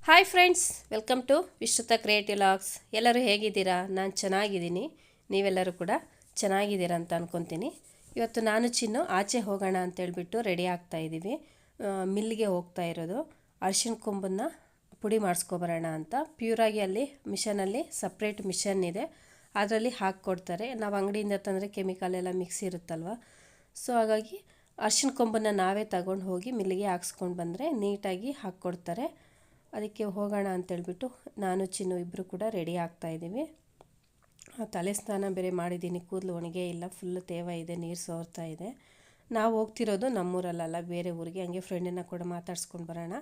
Hi friends, welcome to Vishruta creative logs. ಎಲ್ಲರೂ ಹೇಗಿದ್ದೀರಾ? ನಾನು ಚೆನ್ನಾಗಿದ್ದೀನಿ. ನೀವೆಲ್ಲರೂ ಕೂಡ ಚೆನ್ನಾಗಿದ್ದೀರಾ ಅಂತ ಅಂದ್ಕೊತೀನಿ. ಇವತ್ತು ನಾನು ಚಿನ್ನು ಆಚೆ ಹೋಗೋಣ ಅಂತೇಳ್ಬಿಟ್ಟು ರೆಡಿ ಆಗ್ತಾಯಿದ್ದೀವಿ. ಮಿಲ್ಲಿಗೆ ಹೋಗ್ತಾ ಇರೋದು. ಅರಿಶಿನ ಕೊಂಬನ್ನು ಪುಡಿ ಮಾಡಿಸ್ಕೊಬರೋಣ ಅಂತ. ಪ್ಯೂರಾಗಿ ಅಲ್ಲಿ ಮಿಷನಲ್ಲಿ ಸಪ್ರೇಟ್ ಮಿಷನ್ ಇದೆ, ಅದರಲ್ಲಿ ಹಾಕ್ಕೊಡ್ತಾರೆ. ನಾವು ಅಂಗಡಿಯಿಂದ ತಂದರೆ ಕೆಮಿಕಲ್ ಎಲ್ಲ ಮಿಕ್ಸ್ ಇರುತ್ತಲ್ವ. ಸೊ ಹಾಗಾಗಿ ಅರಿಶಿನ ಕೊಂಬನ್ನು ನಾವೇ ತಗೊಂಡು ಹೋಗಿ ಮಿಲ್ಲಿಗೆ ಹಾಕ್ಸ್ಕೊಂಡು ಬಂದರೆ ನೀಟಾಗಿ ಹಾಕ್ಕೊಡ್ತಾರೆ. ಅದಕ್ಕೆ ಹೋಗೋಣ ಅಂತೇಳ್ಬಿಟ್ಟು ನಾನು ಚಿನ್ನು ಇಬ್ಬರು ಕೂಡ ರೆಡಿ ಆಗ್ತಾಯಿದ್ದೀವಿ. ತಲೆ ಸ್ನಾನ ಬೇರೆ ಮಾಡಿದ್ದೀನಿ, ಕೂದಲು ಒಣಗೇ ಇಲ್ಲ, ಫುಲ್ ತೇವ ಇದೆ, ನೀರು ಸೋರ್ತಾ ಇದೆ. ನಾವು ಹೋಗ್ತಿರೋದು ನಮ್ಮೂರಲ್ಲ, ಬೇರೆ ಊರಿಗೆ. ಹಂಗೆ ಫ್ರೆಂಡನ್ನು ಕೂಡ ಮಾತಾಡ್ಸ್ಕೊಂಡು ಬರೋಣ.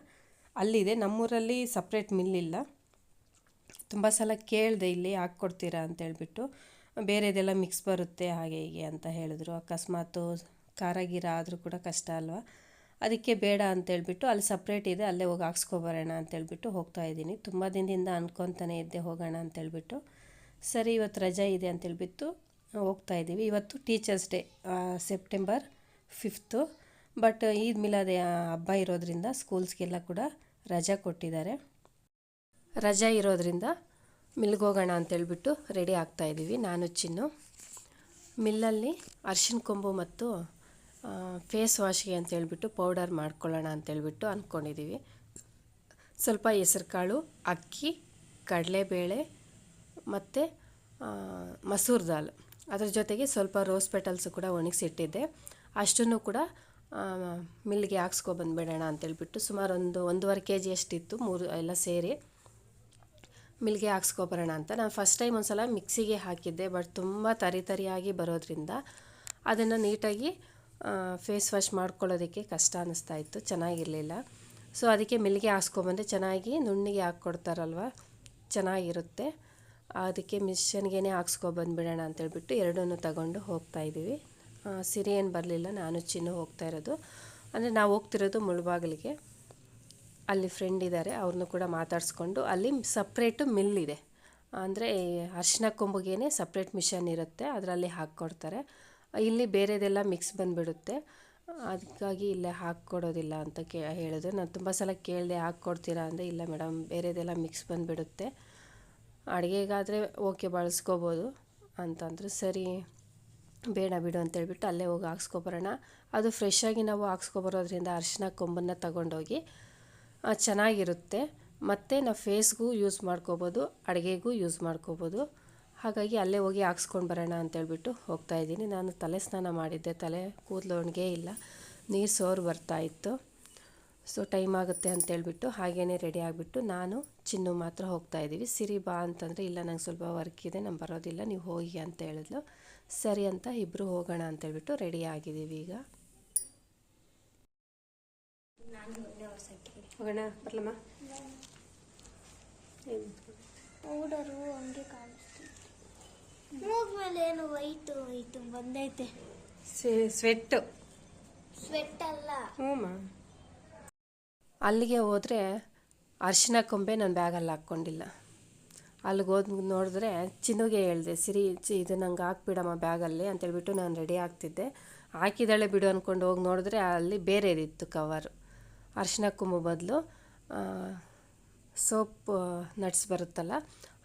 ಅಲ್ಲಿದೆ, ನಮ್ಮೂರಲ್ಲಿ ಸಪ್ರೇಟ್ ಮಿಲ್ಲಿಲ್ಲ. ತುಂಬ ಸಲ ಕೇಳಿದೆ ಇಲ್ಲಿ ಹಾಕ್ಕೊಡ್ತೀರಾ ಅಂತೇಳ್ಬಿಟ್ಟು. ಬೇರೆದೆಲ್ಲ ಮಿಕ್ಸ್ ಬರುತ್ತೆ ಹಾಗೆ ಹೀಗೆ ಅಂತ ಹೇಳಿದ್ರು. ಅಕಸ್ಮಾತು ಖಾರ ಗೀರ ಆದರೂ ಕೂಡ ಕಷ್ಟ ಅಲ್ವಾ, ಅದಕ್ಕೆ ಬೇಡ ಅಂತೇಳ್ಬಿಟ್ಟು ಅಲ್ಲಿ ಸಪ್ರೇಟ್ ಇದೆ, ಅಲ್ಲೇ ಹೋಗಿ ಹಾಕ್ಸ್ಕೊಬರೋಣ ಅಂತೇಳ್ಬಿಟ್ಟು ಹೋಗ್ತಾಯಿದ್ದೀನಿ. ತುಂಬ ದಿನದಿಂದ ಅಂದ್ಕೊತಾನೆ ಇದ್ದೆ ಹೋಗೋಣ ಅಂತೇಳ್ಬಿಟ್ಟು. ಸರಿ, ಇವತ್ತು ರಜೆ ಇದೆ ಅಂತೇಳ್ಬಿಟ್ಟು ಹೋಗ್ತಾಯಿದ್ದೀವಿ. ಇವತ್ತು teachers day, September 5. But Eid Milad ಹಬ್ಬ ಇರೋದ್ರಿಂದ ಸ್ಕೂಲ್ಸ್ಗೆಲ್ಲ ಕೂಡ ರಜೆ ಕೊಟ್ಟಿದ್ದಾರೆ. ರಜೆ ಇರೋದ್ರಿಂದ ಮಿಲ್ಗೆ ಹೋಗೋಣ ಅಂತೇಳ್ಬಿಟ್ಟು ರೆಡಿ ಆಗ್ತಾಯಿದ್ದೀವಿ ನಾನು ಚಿನ್ನು. ಮಿಲ್ಲಲ್ಲಿ ಅರಿಶಿನ ಕೊಂಬು ಮತ್ತು ಫೇಸ್ ವಾಶ್ಗೆ ಅಂತೇಳ್ಬಿಟ್ಟು ಪೌಡರ್ ಮಾಡ್ಕೊಳ್ಳೋಣ ಅಂತೇಳ್ಬಿಟ್ಟು ಅಂದ್ಕೊಂಡಿದ್ದೀವಿ. ಸ್ವಲ್ಪ ಹೆಸರು ಕಾಳು, ಅಕ್ಕಿ, ಕಡಲೆಬೇಳೆ ಮತ್ತು ಮಸೂರ್ ದಾಲ್, ಅದ್ರ ಜೊತೆಗೆ ಸ್ವಲ್ಪ ರೋಸ್ ಪೆಟಲ್ಸು ಕೂಡ ಒಣಗಿಸಿಟ್ಟಿದ್ದೆ. ಅಷ್ಟನ್ನು ಕೂಡ ಮಿಲ್ಗೆ ಹಾಕ್ಸ್ಕೊಬಂದ್ಬಿಡೋಣ ಅಂತೇಳ್ಬಿಟ್ಟು ಸುಮಾರು 1.5 kg ಅಷ್ಟಿತ್ತು, 3 ಎಲ್ಲ ಸೇರಿ ಮಿಲ್ಗೆ ಹಾಕ್ಸ್ಕೊಬರೋಣ ಅಂತ. ನಾನು ಫಸ್ಟ್ ಟೈಮ್ ಒಂದು ಸಲ ಮಿಕ್ಸಿಗೆ ಹಾಕಿದ್ದೆ, ಬಟ್ ತುಂಬ ತರಿಯಾಗಿ ಬರೋದ್ರಿಂದ ಅದನ್ನು ನೀಟಾಗಿ ಫೇಸ್ ವಾಶ್ ಮಾಡ್ಕೊಳ್ಳೋದಕ್ಕೆ ಕಷ್ಟ ಅನ್ನಿಸ್ತಾಯಿತ್ತು, ಚೆನ್ನಾಗಿರಲಿಲ್ಲ. ಸೊ ಅದಕ್ಕೆ ಮಿಲ್ಗೆ ಹಾಕ್ಸ್ಕೊಬಂದೆ. ಚೆನ್ನಾಗಿ ನುಣ್ಣಿಗೆ ಹಾಕ್ಕೊಡ್ತಾರಲ್ವ, ಚೆನ್ನಾಗಿರುತ್ತೆ. ಅದಕ್ಕೆ ಮಿಷನ್ಗೆ ಹಾಕ್ಸ್ಕೊಬಂದ್ಬಿಡೋಣ ಅಂತೇಳ್ಬಿಟ್ಟು ಎರಡನ್ನೂ ತಗೊಂಡು ಹೋಗ್ತಾಯಿದ್ದೀವಿ. ಸಿರಿ ಏನು ಬರಲಿಲ್ಲ, ನಾನು ಚಿನ್ನು ಹೋಗ್ತಾ ಇರೋದು. ಅಂದರೆ ನಾವು ಹೋಗ್ತಿರೋದು ಮುಳಬಾಗಿಲಿಗೆ. ಅಲ್ಲಿ ಫ್ರೆಂಡ್ ಇದ್ದಾರೆ, ಅವ್ರನ್ನೂ ಕೂಡ ಮಾತಾಡಿಸ್ಕೊಂಡು ಅಲ್ಲಿ ಸಪ್ರೇಟು ಮಿಲ್ ಇದೆ. ಅಂದರೆ ಅರಿಶಿನ ಕೊಂಬುಗೇ ಸಪ್ರೇಟ್ ಮಿಷನ್ ಇರುತ್ತೆ, ಅದರಲ್ಲಿ ಹಾಕ್ಕೊಡ್ತಾರೆ. ಇಲ್ಲಿ ಬೇರೆದೆಲ್ಲ ಮಿಕ್ಸ್ ಬಂದುಬಿಡುತ್ತೆ, ಅದಕ್ಕಾಗಿ ಇಲ್ಲೇ ಹಾಕ್ಕೊಡೋದಿಲ್ಲ ಅಂತ ಹೇಳಿದ್ರು. ನಾನು ತುಂಬ ಸಲ ಕೇಳಿದೆ, ಹಾಕ್ಕೊಡ್ತೀರಾ ಅಂದರೆ ಇಲ್ಲ ಮೇಡಮ್, ಬೇರೆದೆಲ್ಲ ಮಿಕ್ಸ್ ಬಂದುಬಿಡುತ್ತೆ, ಅಡುಗೆಗಾದರೆ ಓಕೆ ಬಳಸ್ಕೋಬೋದು ಅಂತಂದರು. ಸರಿ ಬೇಡ ಬಿಡು ಅಂತೇಳ್ಬಿಟ್ಟು ಅಲ್ಲೇ ಹೋಗಿ ಹಾಕ್ಸ್ಕೊಬರೋಣ. ಅದು ಫ್ರೆಶ್ಶಾಗಿ ನಾವು ಹಾಕ್ಸ್ಕೊಬರೋದ್ರಿಂದ ಅರಿಶಿನ ಕೊಂಬನ್ನು ತಗೊಂಡೋಗಿ ಚೆನ್ನಾಗಿರುತ್ತೆ. ಮತ್ತು ನಾವು ಫೇಸ್ಗೂ ಯೂಸ್ ಮಾಡ್ಕೋಬೋದು, ಅಡುಗೆಗೂ ಯೂಸ್ ಮಾಡ್ಕೋಬೋದು. ಹಾಗಾಗಿ ಅಲ್ಲೇ ಹೋಗಿ ಹಾಕ್ಸ್ಕೊಂಡು ಬರೋಣ ಅಂತೇಳ್ಬಿಟ್ಟು ಹೋಗ್ತಾಯಿದ್ದೀನಿ. ನಾನು ತಲೆ ಸ್ನಾನ ಮಾಡಿದ್ದೆ, ತಲೆ ಕೂದಲು ಒಣಗೇ ಇಲ್ಲ, ನೀರು ಸೋರು ಬರ್ತಾಯಿತ್ತು. ಸೊ ಟೈಮ್ ಆಗುತ್ತೆ ಅಂತೇಳ್ಬಿಟ್ಟು ಹಾಗೇ ರೆಡಿ ಆಗಿಬಿಟ್ಟು ನಾನು ಚಿನ್ನು ಮಾತ್ರ ಹೋಗ್ತಾಯಿದ್ದೀವಿ. ಸಿರಿ ಬಾ ಅಂತಂದರೆ ಇಲ್ಲ, ನಂಗೆ ಸ್ವಲ್ಪ ವರ್ಕ್ ಇದೆ, ನಾನು ಬರೋದಿಲ್ಲ, ನೀವು ಹೋಗಿ ಅಂತ ಹೇಳಿದ್ಲು. ಸರಿ ಅಂತ ಇಬ್ಬರು ಹೋಗೋಣ ಅಂತೇಳ್ಬಿಟ್ಟು ರೆಡಿ ಆಗಿದ್ದೀವಿ. ಈಗ ಹೋಗೋಣ, ಬರಲಮ್ಮ. ಪೌಡರು ಹಂಗೆ ಕಾಣಿಸ್ತಿತ್ತು, ಮೂಗ್ ಮೇಲೆ ಏನು ವೈಟು ವೈಟು ಬಂದೈತೆ. ಸ್ವೆಟ್ಟು ಸ್ವೆಟ್ ಅಲ್ಲ. ಹ್ಞೂ, ಅಲ್ಲಿಗೆ ಹೋದರೆ ಅರಿಶಿನ ಕೊಂಬೆ ನಾನು ಬ್ಯಾಗಲ್ಲಿ ಹಾಕ್ಕೊಂಡಿಲ್ಲ. ಅಲ್ಲಿಗೆ ಹೋಗಿ ನೋಡಿದ್ರೆ ಚಿನ್ನುಗೆ ಹೇಳಿದೆ, ಸಿರಿ ಇದು ನಂಗೆ ಹಾಕ್ಬಿಡಮ್ಮ ಬ್ಯಾಗಲ್ಲಿ ಅಂತೇಳ್ಬಿಟ್ಟು ನಾನು ರೆಡಿ ಆಗ್ತಿದ್ದೆ. ಹಾಕಿದ್ದಾಳೆ ಬಿಡು ಅಂದ್ಕೊಂಡು ಹೋಗಿ ನೋಡಿದ್ರೆ ಅಲ್ಲಿ ಬೇರೆದಿತ್ತು ಕವರು. ಅರಿಶಿನ ಕೊಂಬು ಬದಲು ಸೋಪ್ ನಟ್ಸ್ ಬರುತ್ತಲ್ಲ,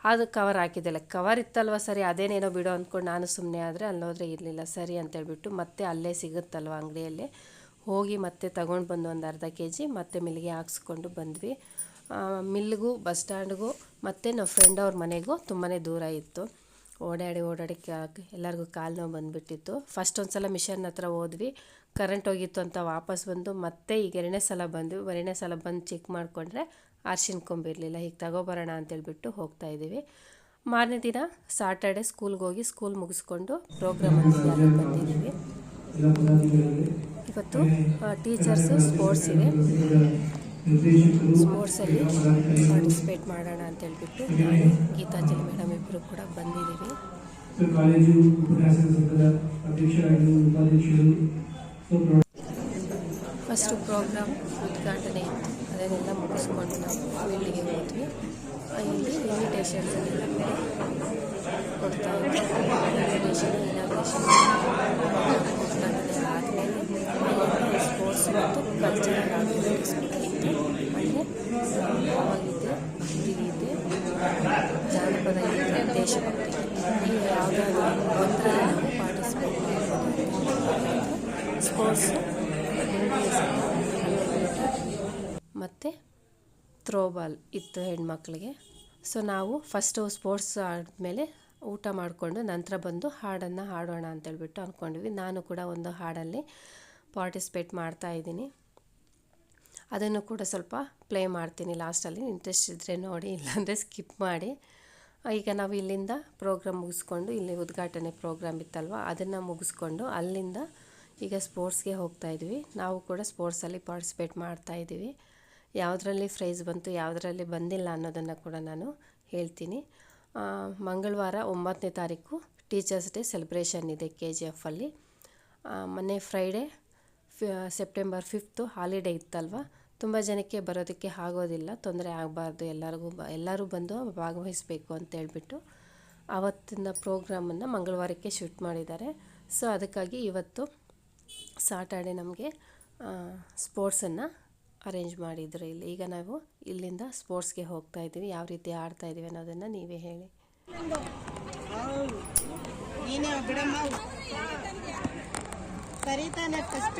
ಅದು ಕವರ್ ಹಾಕಿದ್ದೆಲ್ಲ. ಕವರ್ ಇತ್ತಲ್ವ, ಸರಿ ಅದೇನೇನೋ ಬಿಡು ಅಂದ್ಕೊಂಡು ನಾನು ಸುಮ್ಮನೆ ಆದರೆ ಅಲ್ಲಿ ಹೋದರೆ ಇರಲಿಲ್ಲ. ಸರಿ ಅಂತೇಳ್ಬಿಟ್ಟು ಮತ್ತೆ ಅಲ್ಲೇ ಸಿಗುತ್ತಲ್ವ ಅಂಗಡಿಯಲ್ಲಿ ಹೋಗಿ ಮತ್ತೆ ತಗೊಂಡು ಬಂದು 1/2 kg ಮತ್ತೆ ಮಿಲ್ಗೆ ಹಾಕ್ಸ್ಕೊಂಡು ಬಂದ್ವಿ. ಮಿಲ್ಗೂ ಬಸ್ ಸ್ಟ್ಯಾಂಡ್ಗೂ ಮತ್ತು ನಾವು ಫ್ರೆಂಡ್ ಅವ್ರ ಮನೆಗೂ ತುಂಬಾ ದೂರ ಇತ್ತು. ಓಡಾಡಿ ಎಲ್ಲರಿಗೂ ಕಾಲು ನೋವು ಬಂದುಬಿಟ್ಟಿತ್ತು. ಫಸ್ಟ್ ಒಂದು ಸಲ ಮಿಷನ್ ಹತ್ರ ಹೋದ್ವಿ, ಕರೆಂಟ್ ಹೋಗಿತ್ತು ಅಂತ ವಾಪಸ್ ಬಂದು ಮತ್ತೆ ಈಗ 2ನೇ ಸಲ ಬಂದ್ವಿ. 2ನೇ ಸಲ ಬಂದು ಚೆಕ್ ಮಾಡಿಕೊಂಡ್ರೆ ಅರಿಶಿನ ಕೊಂಬಿರಲಿಲ್ಲ. ಈಗ ತಗೊಬರೋಣ ಅಂತೇಳ್ಬಿಟ್ಟು ಹೋಗ್ತಾಯಿದ್ದೀವಿ. ಮಾರನೇ ದಿನ ಸಾಟರ್ಡೆ ಸ್ಕೂಲ್ಗೆ ಹೋಗಿ ಸ್ಕೂಲ್ ಮುಗಿಸ್ಕೊಂಡು ಪ್ರೋಗ್ರಾಮ್ ಅಲ್ಲಿ ಬಂದಿದ್ದೀವಿ. ಇವತ್ತು ಟೀಚರ್ಸು ಸ್ಪೋರ್ಟ್ಸ್ ಇದೆ, ಸ್ಪೋರ್ಟ್ಸಲ್ಲಿ ಪಾರ್ಟಿಸಿಪೇಟ್ ಮಾಡೋಣ ಅಂತೇಳ್ಬಿಟ್ಟು ನಾನು ಗೀತಾಂಜಲಿ ಮೇಡಮ್ ಇಬ್ಬರು ಕೂಡ ಬಂದಿದ್ದೀವಿ. ಫಸ್ಟು ಪ್ರೋಗ್ರಾಮ್ ಉದ್ಘಾಟನೆ ಇತ್ತು, ಅದನ್ನೆಲ್ಲ ಮುಗಿಸ್ಕೊಂಡು ನಾವು ಫೀಲ್ಡಿಗೆ ಹೋದ್ವಿ. ಇಲ್ಲಿ ಇನ್ವಿಟೇಷನ್ಸನ್ನೆಲ್ಲ ಕೊಡ್ತಾ ಇದ್ವಿ. ಇನ್ವಿಟೇಷನ್ ಇನಾಗ್ರೇಷನ್ ಉದ್ಘಾಟನೆ ಆದಮೇಲೆ ಸ್ಪೋರ್ಟ್ಸ್ ಮತ್ತು ಕಲ್ಚರಲ್ ಆಕ್ಟಿವಿಟೀಸ್ ಕೂಡ ಇತ್ತು. ಅಂದರೆ ಆವಾಗಿದ್ದೆ ಸ್ಪೋರ್ಟ್ಸು, ಮತ್ತು ಥ್ರೋಬಾಲ್ ಇತ್ತು ಹೆಣ್ಮಕ್ಳಿಗೆ. ಸೊ ನಾವು ಫಸ್ಟು ಸ್ಪೋರ್ಟ್ಸ್ ಆದಮೇಲೆ ಊಟ ಮಾಡಿಕೊಂಡು ನಂತರ ಬಂದು ಹಾಡನ್ನು ಹಾಡೋಣ ಅಂತೇಳ್ಬಿಟ್ಟು ಅಂದ್ಕೊಂಡ್ವಿ. ನಾನು ಕೂಡ ಒಂದು ಹಾಡಲ್ಲಿ ಪಾರ್ಟಿಸಿಪೇಟ್ ಮಾಡ್ತಾಯಿದ್ದೀನಿ. ಅದನ್ನು ಕೂಡ ಸ್ವಲ್ಪ ಪ್ಲೇ ಮಾಡ್ತೀನಿ ಲಾಸ್ಟಲ್ಲಿ. ಇಂಟ್ರೆಸ್ಟ್ ಇದ್ದರೆ ನೋಡಿ, ಇಲ್ಲಾಂದರೆ ಸ್ಕಿಪ್ ಮಾಡಿ. ಈಗ ನಾವು ಇಲ್ಲಿಂದ ಪ್ರೋಗ್ರಾಮ್ ಮುಗಿಸ್ಕೊಂಡು, ಇಲ್ಲಿ ಉದ್ಘಾಟನೆ ಪ್ರೋಗ್ರಾಮ್ ಇತ್ತಲ್ವ, ಅದನ್ನು ಮುಗಿಸ್ಕೊಂಡು ಅಲ್ಲಿಂದ ಈಗ ಸ್ಪೋರ್ಟ್ಸ್ಗೆ ಹೋಗ್ತಾಯಿದ್ವಿ. ನಾವು ಕೂಡ ಸ್ಪೋರ್ಟ್ಸಲ್ಲಿ ಪಾರ್ಟಿಸಿಪೇಟ್ ಮಾಡ್ತಾಯಿದ್ದೀವಿ. ಯಾವುದರಲ್ಲಿ ಪ್ರೈಸ್ ಬಂತು, ಯಾವುದರಲ್ಲಿ ಬಂದಿಲ್ಲ ಅನ್ನೋದನ್ನು ಕೂಡ ನಾನು ಹೇಳ್ತೀನಿ. ಮಂಗಳವಾರ 9ನೇ ತಾರೀಕು ಟೀಚರ್ಸ್ ಡೇ ಸೆಲೆಬ್ರೇಷನ್ ಇದೆ KGF ಅಲ್ಲಿ. ಮೊನ್ನೆ ಫ್ರೈಡೇ ಸೆಪ್ಟೆಂಬರ್ 5 ಹಾಲಿಡೇ ಇತ್ತಲ್ವ, ತುಂಬ ಜನಕ್ಕೆ ಬರೋದಕ್ಕೆ ಆಗೋದಿಲ್ಲ, ತೊಂದರೆ ಆಗಬಾರ್ದು, ಎಲ್ಲರೂ ಬಂದು ಭಾಗವಹಿಸಬೇಕು ಅಂತೇಳ್ಬಿಟ್ಟು ಆವತ್ತಿನ ಪ್ರೋಗ್ರಾಮನ್ನು ಮಂಗಳವಾರಕ್ಕೆ ಶೂಟ್ ಮಾಡಿದ್ದಾರೆ. ಸೊ ಅದಕ್ಕಾಗಿ ಇವತ್ತು ಸಾಟರ್ಡೆ ನಮಗೆ ಸ್ಪೋರ್ಟ್ಸನ್ನು ಅರೇಂಜ್ ಮಾಡಿದ್ರು ಇಲ್ಲಿ. ಈಗ ನಾವು ಇಲ್ಲಿಂದ ಸ್ಪೋರ್ಟ್ಸ್ಗೆ ಹೋಗ್ತಾ ಇದ್ದೀವಿ. ಯಾವ ರೀತಿ ಆಡ್ತಾ ಇದ್ದೀವಿ ಅನ್ನೋದನ್ನು ನೀವೇ ಹೇಳಿ. ಸರಿತಾನೆ ಫಸ್ಟ್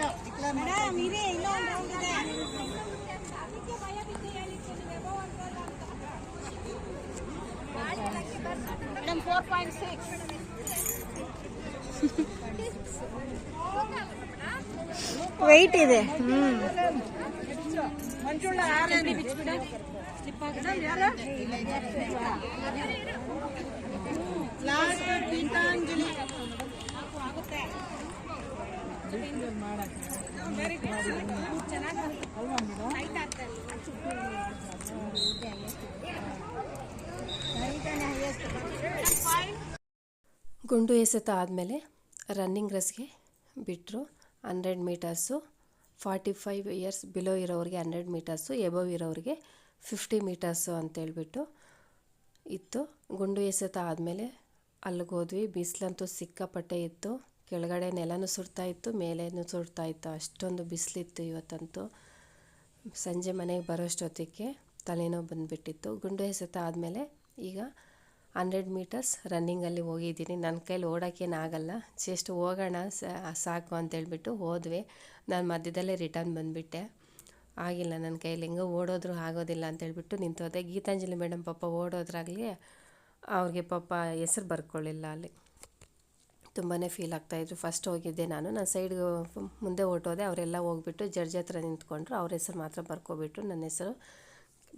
ಮೇಡಮ್ 4.6 ವೆಯ್ಟ್ ಇದೆ. ಲಾಸ್ಟ್ ಗೀತಾಂಜಲಿ ಗುಂಡು ಎಸೆತ ಆದಮೇಲೆ ರನ್ನಿಂಗ್ ರೇಸ್ಗೆ ಬಿಟ್ಟರು. 100 ಮೀಟರ್ಸು 45 ಇಯರ್ಸ್ ಬಿಲೋ ಇರೋರಿಗೆ 100 ಮೀಟರ್ಸು, ಎಬೋವ್ ಇರೋರಿಗೆ 50 ಮೀಟರ್ಸು ಅಂತೇಳ್ಬಿಟ್ಟು ಇತ್ತು. ಗುಂಡು ಎಸೆತ ಆದಮೇಲೆ ಅಲ್ಲಿಗೆ ಹೋದ್ವಿ. ಬಿಸಿಲಂತೂ ಸಿಕ್ಕಾಪಟ್ಟೆ ಇತ್ತು. ಕೆಳಗಡೆ ನೆಲನೂ ಸುಡ್ತಾ ಇತ್ತು, ಮೇಲೇನೂ ಸುಡ್ತಾ ಇತ್ತು. ಅಷ್ಟೊಂದು ಬಿಸಿಲಿತ್ತು ಇವತ್ತಂತೂ. ಸಂಜೆ ಮನೆಗೆ ಬರೋಷ್ಟೊತ್ತಿಗೆ ತಲೆನೋವು ಬಂದುಬಿಟ್ಟಿತ್ತು. ಗುಂಡು ಎಸೆತ ಆದಮೇಲೆ ಈಗ 100 ಮೀಟರ್ಸ್ ರನ್ನಿಂಗಲ್ಲಿ ಹೋಗಿದ್ದೀನಿ. ನನ್ನ ಕೈಲಿ ಓಡೋಕ್ಕೇನಾಗಲ್ಲ, ಜಸ್ಟ್ ಹೋಗೋಣ ಸಾಕು ಅಂತೇಳ್ಬಿಟ್ಟು ಹೋದ್ವಿ. ನಾನು ಮಧ್ಯದಲ್ಲೇ ರಿಟರ್ನ್ ಬಂದುಬಿಟ್ಟೆ. ಆಗಿಲ್ಲ ನನ್ನ ಕೈಲಿ, ಹೆಂಗೋ ಓಡೋದ್ರೂ ಆಗೋದಿಲ್ಲ ಅಂತೇಳ್ಬಿಟ್ಟು ನಿಂತೋದೆ. ಗೀತಾಂಜಲಿ ಮೇಡಮ್ ಪಾಪ ಓಡೋದ್ರಾಗಲಿ ಅವ್ರಿಗೆ ಪಾಪ ಹೆಸರು ಬರ್ಕೊಳ್ಳಿಲ್ಲ ಅಲ್ಲಿ. ತುಂಬಾ ಫೀಲ್ ಆಗ್ತಾಯಿದ್ರು. ಫಸ್ಟ್ ಹೋಗಿದ್ದೆ ನಾನು ಸೈಡ್ಗೆ ಮುಂದೆ ಹೊರಟೋದೆ. ಅವರೆಲ್ಲ ಹೋಗ್ಬಿಟ್ಟು ಜಡ್ಜ್ ಹತ್ರ ನಿಂತ್ಕೊಂಡ್ರು. ಅವ್ರ ಹೆಸರು ಮಾತ್ರ ಬರ್ಕೊಬಿಟ್ರು, ನನ್ನ ಹೆಸರು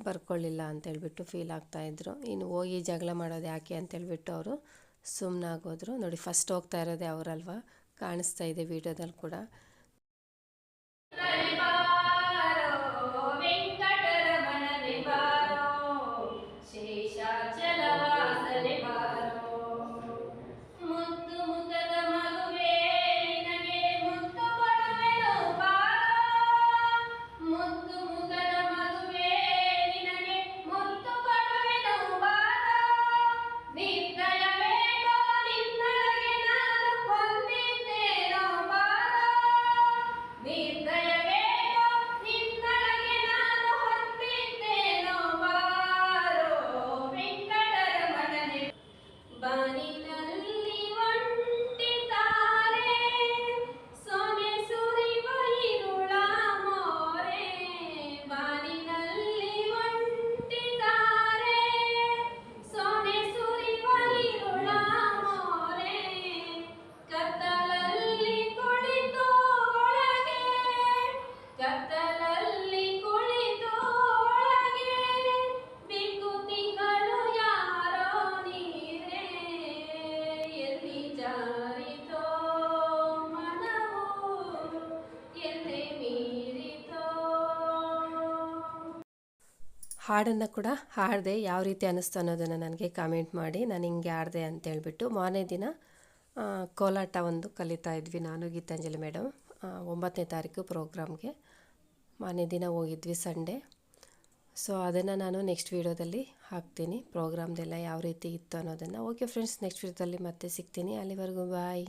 ಬರ್ಕೊಳ್ಳಿಲ್ಲ ಅಂತೇಳ್ಬಿಟ್ಟು ಫೀಲ್ ಆಗ್ತಾಯಿದ್ರು. ಇನ್ನು ಹೋಗಿ ಜಗಳ ಮಾಡೋದು ಯಾಕೆ ಅಂತೇಳ್ಬಿಟ್ಟು ಅವರು ಸುಮ್ಮನಾಗೋದ್ರು. ನೋಡಿ, ಫಸ್ಟ್ ಹೋಗ್ತಾ ಇರೋದೇ ಅವರಲ್ವ, ಕಾಣಿಸ್ತಾ ಇದೆ ವಿಡಿಯೋದಲ್ಲಿ ಕೂಡ. ಹಾಡನ್ನು ಕೂಡ ಹಾಡಿದೆ. ಯಾವ ರೀತಿ ಅನ್ನಿಸ್ತು ಅನ್ನೋದನ್ನು ನನಗೆ ಕಾಮೆಂಟ್ ಮಾಡಿ. ನಾನು ಹಿಂಗೆ ಆಡಿದೆ ಅಂತೇಳ್ಬಿಟ್ಟು. ಮಾರನೇ ದಿನ ಕೋಲಾಟ ಒಂದು ಕಲಿತಾ ಇದ್ವಿ ನಾನು ಗೀತಾಂಜಲಿ ಮೇಡಮ್. 9ನೇ ತಾರೀಕು ಪ್ರೋಗ್ರಾಮ್ಗೆ ಮಾರನೇ ದಿನ ಹೋಗಿದ್ವಿ, ಸಂಡೇ. ಸೊ ಅದನ್ನು ನಾನು ನೆಕ್ಸ್ಟ್ ವೀಡಿಯೋದಲ್ಲಿ ಹಾಕ್ತೀನಿ, ಪ್ರೋಗ್ರಾಮ್ದೆಲ್ಲ ಯಾವ ರೀತಿ ಇತ್ತು ಅನ್ನೋದನ್ನು. ಓಕೆ ಫ್ರೆಂಡ್ಸ್, ನೆಕ್ಸ್ಟ್ ವೀಡಿಯೋದಲ್ಲಿ ಮತ್ತೆ ಸಿಗ್ತೀನಿ. ಅಲ್ಲಿವರೆಗೂ ಬಾಯ್.